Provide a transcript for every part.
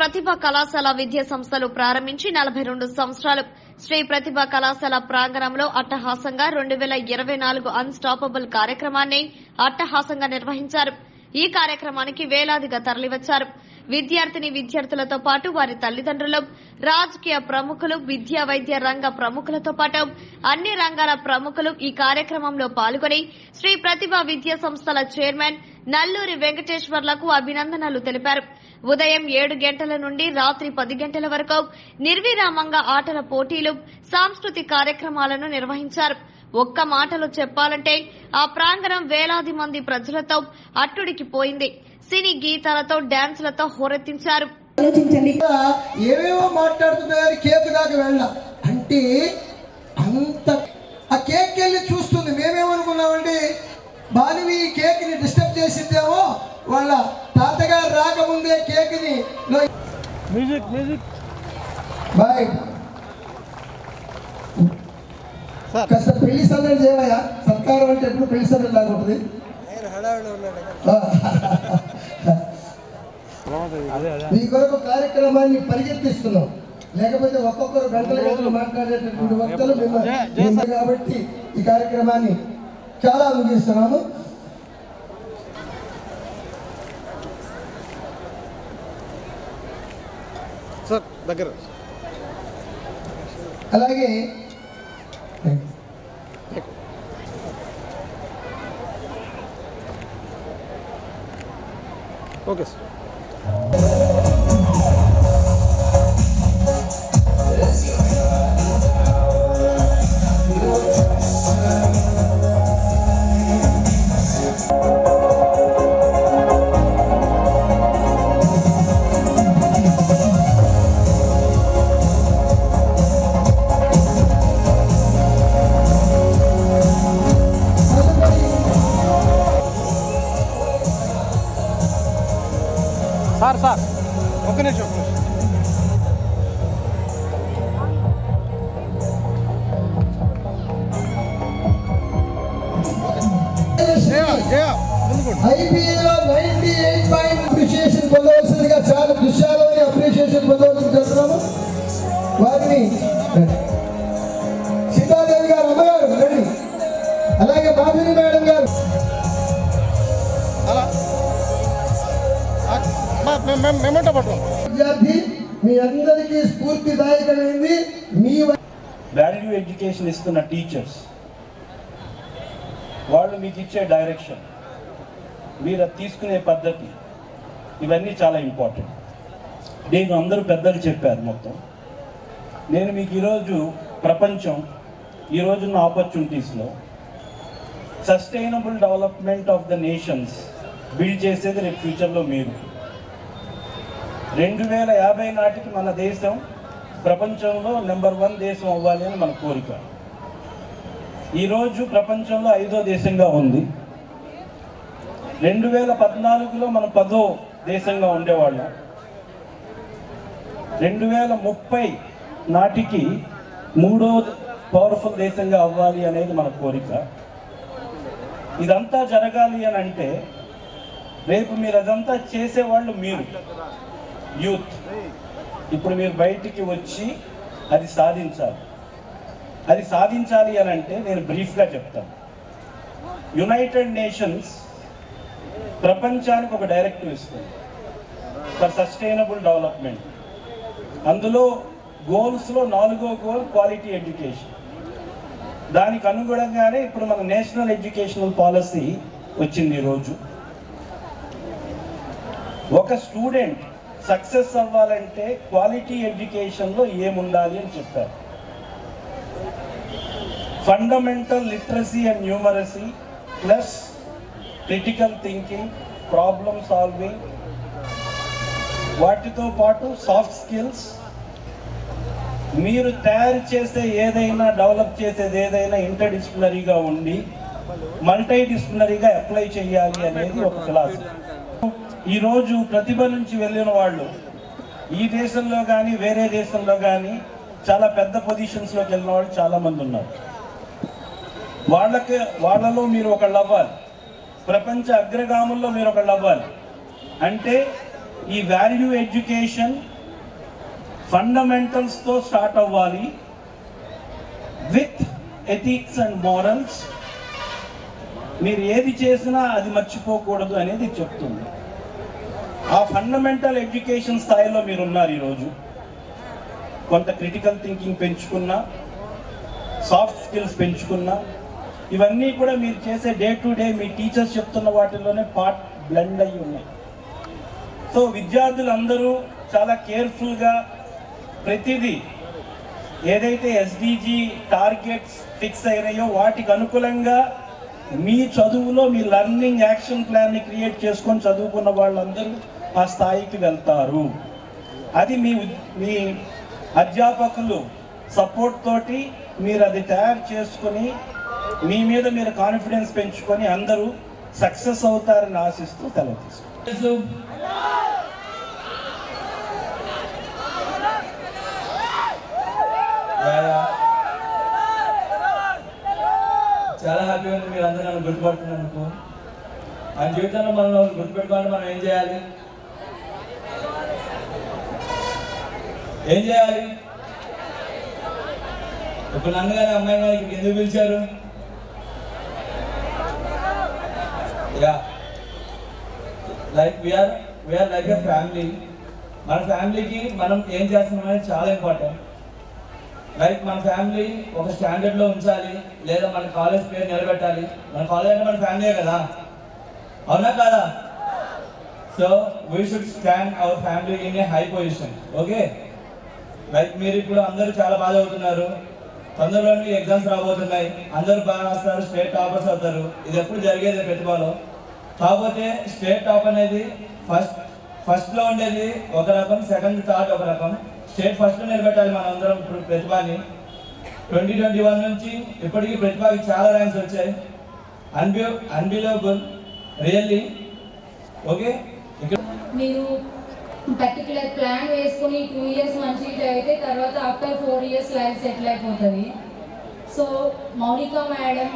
ప్రతిభ కళాశాల విద్యా సంస్థలు ప్రారంభించి 42 సంవత్సరాలు. శ్రీ ప్రతిభ కళాశాల ప్రాంగణంలో అట్టహాసంగా 2024 అన్స్టాపబుల్ కార్యక్రమాన్ని అట్టహాసంగా నిర్వహించారు. ఈ కార్యక్రమానికి వేలాదిగా తరలివచ్చారు. విద్యార్థులతో పాటు వారి తల్లిదండ్రులు, రాజకీయ ప్రముఖులు, విద్యా వైద్య రంగ ప్రముఖులతో పాటు అన్ని రంగాల ప్రముఖులు ఈ కార్యక్రమంలో పాల్గొని శ్రీ ప్రతిభ విద్యా సంస్థల చైర్మన్ నల్లూరి వెంకటేశ్వర్లకు అభినందనలు తెలిపారు. ఉదయం 7 గంటల నుండి రాత్రి 10 గంటల వరకు నిర్విరామంగా ఆటల పోటీలు, సాంస్కృతిక కార్యక్రమాలను నిర్వహించారు. ఒక్క మాటలో చెప్పాలంటే ఆ ప్రాంగణం వేలాది మంది ప్రజలతో అట్టుడికిపోయింది. సినీ గీతాలతో, డాన్సులతో హోరెత్తించారు. ఏమేమో మాట్లాడుతున్నారు, కేక్ దాకా వెళ్ళ అంటే అంత ఆ కేక్ వెళ్ళి చూస్తుంది. మేమేమనుకున్నామండి, బాలివి ఈ కేక్ ని డిస్టర్బ్ చేసిందేమో, వాళ్ళ తాతగారు రాకముందే కేక్ ని బాయ్ కాస్త పెళ్లి సందడి చేయవయ్యా. సత్కారం అంటే ఎప్పుడు పెళ్లి సందడి లాగా ఉంటుంది. మీ కొరకు కార్యక్రమాన్ని పరిగెత్తిస్తున్నాం, లేకపోతే ఒక్కొక్కరు గంటలు మాట్లాడేటటువంటి వక్తలు మేము కాబట్టి ఈ కార్యక్రమాన్ని చాలా ముగిస్తున్నాము. అలాగే ఓకే సార్. సార్ ఒక్క నిమిషం. ఐపీఎల్లో 98 పాయింట్ అప్రిషియేషన్ పొందవలసిందిగా, చాలా దృశ్యాలని అప్రిషియేషన్ పొందవలసింది చేస్తున్నాము. వారిని సీతాదేవి గారు, అమ్మగారు రండి. అలాగే బాబిని మేడం గారు. విద్యార్థి మీ అందరికీ స్ఫూర్తిదాయకమైంది. మీ వాల్యూ ఎడ్యుకేషన్ ఇస్తున్న టీచర్స్, వాళ్ళు మీకు ఇచ్చే డైరెక్షన్, మీరు తీసుకునే పద్ధతి, ఇవన్నీ చాలా ఇంపార్టెంట్. నేను అందరూ పెద్దలు చెప్పారు మొత్తం. నేను మీకు ఈరోజు ప్రపంచం, ఈరోజున్న ఆపర్చునిటీస్లో sustainable development of the nations build చేసేది రేపు ఫ్యూచర్లో మీరు. 2050 నాటికి మన దేశం ప్రపంచంలో నెంబర్ 1 దేశం అవ్వాలి అని మన కోరిక. ఈరోజు ప్రపంచంలో 5వ దేశంగా ఉంది. 2014లో మనం 10వ దేశంగా ఉండేవాళ్ళం. 2030 నాటికి 3వ పవర్ఫుల్ దేశంగా అవ్వాలి అనేది మన కోరిక. ఇదంతా జరగాలి అని అంటే రేపు మీరు అదంతా చేసేవాళ్ళు మీరు యూత్. ఇప్పుడు మీరు బయటికి వచ్చి అది సాధించాలి. అది సాధించాలి అని అంటే నేను బ్రీఫ్గా చెప్తాను. యునైటెడ్ నేషన్స్ ప్రపంచానికి ఒక డైరెక్టివ్ ఇస్తుంది ఫర్ సస్టైనబుల్ డెవలప్మెంట్. అందులో గోల్స్లో 4వ గోల్ క్వాలిటీ ఎడ్యుకేషన్. దానికి అనుగుణంగానే ఇప్పుడు మన నేషనల్ ఎడ్యుకేషనల్ పాలసీ వచ్చింది. ఈరోజు ఒక స్టూడెంట్ సక్సెస్ అవ్వాలంటే క్వాలిటీ ఎడ్యుకేషన్లో ఏముండాలి అని చెప్పారు. Fundamental literacy and numeracy plus critical thinking, problem solving, వాటితో పాటు సాఫ్ట్ స్కిల్స్, మీరు తయారు చేసే ఏదైనా, డెవలప్ చేసేది ఏదైనా ఇంటర్ డిసిప్లినరీగా ఉండి మల్టీ డిసిప్లినరీగా అప్లై చేయాలి అనేది ఒక ఫిలాసఫీ. ఈరోజు ప్రతిభ నుంచి వెళ్ళిన వాళ్ళు ఈ దేశంలో కానీ వేరే దేశంలో కానీ చాలా పెద్ద పొజిషన్స్లోకి వెళ్ళిన వాళ్ళు చాలామంది ఉన్నారు. వాళ్ళలో మీరు ఒకళ్ళు అవ్వాలి. ప్రపంచ అగ్రగాముల్లో మీరు ఒకళ్ళు అవ్వాలి. అంటే ఈ వాల్యూ ఎడ్యుకేషన్ ఫండమెంటల్స్తో స్టార్ట్ అవ్వాలి, విత్ ఎథిక్స్ అండ్ మోరల్స్. మీరు ఏది చేసినా అది మర్చిపోకూడదు అనేది చెప్తుంది. ఆ ఫండమెంటల్ ఎడ్యుకేషన్ స్థాయిలో మీరు ఉన్నారు ఈరోజు. కొంత క్రిటికల్ థింకింగ్ పెంచుకున్నా, సాఫ్ట్ స్కిల్స్ పెంచుకున్నా, ఇవన్నీ కూడా మీరు చేసే day to day me teachers చెప్తున్న వాటిల్లోనే పార్ట్ బ్లెండ్ అయ్యి ఉన్నాయి. సో విద్యార్థులందరూ చాలా కేర్ఫుల్గా ప్రతిదీ ఏదైతే ఎస్డిజి టార్గెట్స్ ఫిక్స్ అయినాయో వాటికి అనుకూలంగా మీ చదువులో మీ లర్నింగ్ యాక్షన్ ప్లాన్ని క్రియేట్ చేసుకొని చదువుకున్న వాళ్ళందరూ ఆ స్థాయికి వెళ్తారు. అది మీ అధ్యాపకులు సపోర్ట్ తోటి మీరు అది తయారు చేసుకొని మీ మీద మీరు కాన్ఫిడెన్స్ పెంచుకొని అందరూ సక్సెస్ అవుతారని ఆశిస్తూ సెలవు తీసుకుంటారు. చాలా హ్యాపీగా ఉంది మీరు అందరూ నన్ను గుర్తుపడుతున్నందుకు. మన జీవితంలో మనం గుర్తుపెట్టుకోవాలంటే మనం ఏం చేయాలి? ఇప్పుడు నన్ను కానీ అమ్మాయి కానీ ఇక్కడికి ఎందుకు పిలిచారు? Like we're like a family. మన ఫ్యామిలీకి మనం ఏం చేస్తున్నాం అనేది చాలా ఇంపార్టెంట్. లైక్ మన ఫ్యామిలీ ఒక స్టాండర్డ్లో ఉంచాలి, లేదా మన కాలేజ్ పేరు నిలబెట్టాలి. మన కాలేజ్ అంటే మన ఫ్యామిలీయే కదా, అవునా కాదా? So we should stand our family in a high position. Okay, like మీరు ఇప్పుడు అందరూ చాలా బాగా చదువుతున్నారు, తొందరలోనే ఎగ్జామ్స్ రాబోతున్నాయి, అందరూ బాగా రాస్తారు, స్టేట్ టాపర్స్ అవుతారు. ఇది ఎప్పుడు జరిగేది ప్రతిభలో. కాకపోతే స్టేట్ టాప్ అనేది ఫస్ట్లో ఉండేది ఒక రకం, సెకండ్ థర్డ్ ఒక రకం. స్టేట్ ఫస్ట్లో నిలబెట్టాలి మనం అందరం. ఇప్పుడు ప్రతిభని 2021 నుంచి ఇప్పటికీ ప్రతిభకి చాలా ర్యాంక్స్ వచ్చాయి. Unbelievable really. ఓకే, ఇక్కడ మీరు పర్టికులర్ ప్లాన్ వేసుకుని 2 years మంచిగా అయితే తర్వాత ఆఫ్టర్ 4 years లైఫ్ సెటిల్ అయిపోతుంది. సో మౌనిక మేడం,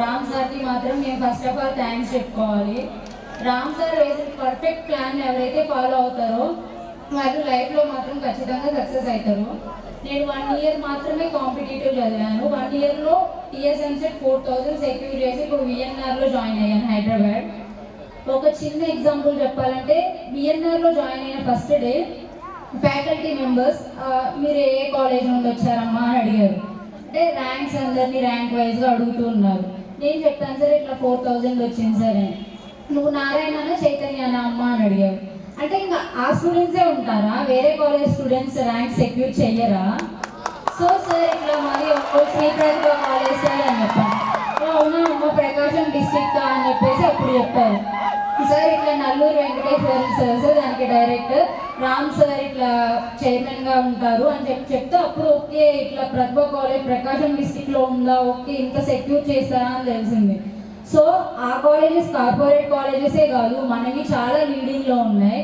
రామ్ సార్కి మాత్రం నేను ఫస్ట్ ఆఫ్ ఆల్ థ్యాంక్స్ చెప్పుకోవాలి. రామ్ సార్ వేసిన పర్ఫెక్ట్ ప్లాన్ ఎవరైతే ఫాలో అవుతారో వాళ్ళు లైఫ్లో మాత్రం ఖచ్చితంగా సక్సెస్ అవుతారు. నేను 1 year మాత్రమే కాంపిటేటివ్ చదివాను. 1 yearలో TSMCET 4000 సెక్యూర్ చేసి ఇప్పుడు VNRలో జాయిన్ అయ్యాను హైదరాబాద్. ఒక చిన్న ఎగ్జాంపుల్ చెప్పాలంటే VNRలో జాయిన్ అయిన ఫస్ట్ డే ఫ్యాకల్టీ మెంబర్స్ మీరు ఏ కాలేజ్ నుండి వచ్చారమ్మా అని అడిగారు. అంటే ర్యాంక్స్ అందరినీ ర్యాంక్ వైజ్గా అడుగుతూ ఉన్నారు. నేను చెప్తాను సార్ ఇట్లా 4000 వచ్చింది సార్ అని. నువ్వు నారాయణ చైతన్యానా అమ్మ అని అడిగారు. అంటే ఇంకా ఆ స్టూడెంట్సే ఉంటారా, వేరే కాలేజ్ స్టూడెంట్స్ ర్యాంక్ సెక్యూర్ చెయ్యరా? సో సార్ ఇట్లా మరి శ్రీ ప్రతిభ కాలేజ్ సార్ అని చెప్పాను. అవునా అమ్మ, ప్రకాశం డిస్ట్రిక్ట్ అని చెప్పేసి అప్పుడు చెప్పారు. సార్ ఇట్లా నల్లూరు వెంకటేశ్వర సార్ దానికి డైరెక్టర్, రామ్ సార్ ఇట్లా చైర్మన్గా ఉంటారు అని చెప్తే అప్పుడు ఓకే ఇట్లా ప్రతిభ కాలేజ్ ప్రకాశం డిస్ట్రిక్ట్లో ఉందా, ఓకే ఇంత సెక్యూర్ చేస్తారా అని తెలిసింది. సో ఆ కాలేజెస్ కార్పొరేట్ కాలేజెసే కాదు, మనకి చాలా లీడింగ్లో ఉన్నాయి.